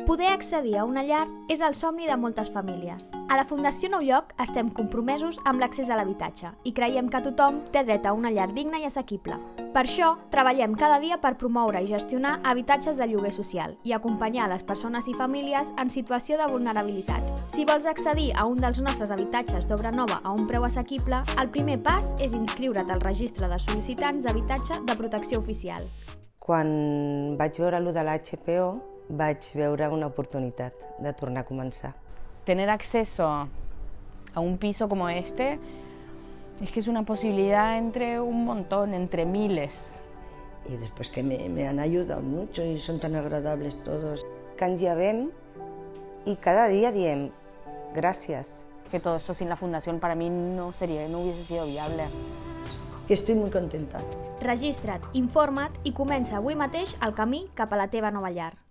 Poder accedir a una llar és el somni de moltes famílies. A la Fundació Nou Lloc estem compromesos amb l'accés a l'habitatge i creiem que tothom té dret a una llar digna i assequible. Per això, treballem cada dia per promoure i gestionar habitatges de lloguer social i acompanyar les persones i famílies en situació de vulnerabilitat. Si vols accedir a un dels nostres habitatges d'obra nova a un preu assequible, el primer pas és inscriure't al registre de sol·licitants d'habitatge de protecció oficial. Quan vaig veure allò de l'HPO, vaig veure una oportunitat de tornar a començar. Tener acceso a un piso como este es que es una posibilidad entre un montón, entre miles. Y después que me han ayudado mucho y son tan agradables todos. Que ens llevem i cada dia diem gràcies. Que todo esto sin la fundación para mí no hubiese sido viable. Y estoy muy contenta. Registra't, informa't i comença avui mateix el camí cap a la teva nova llar.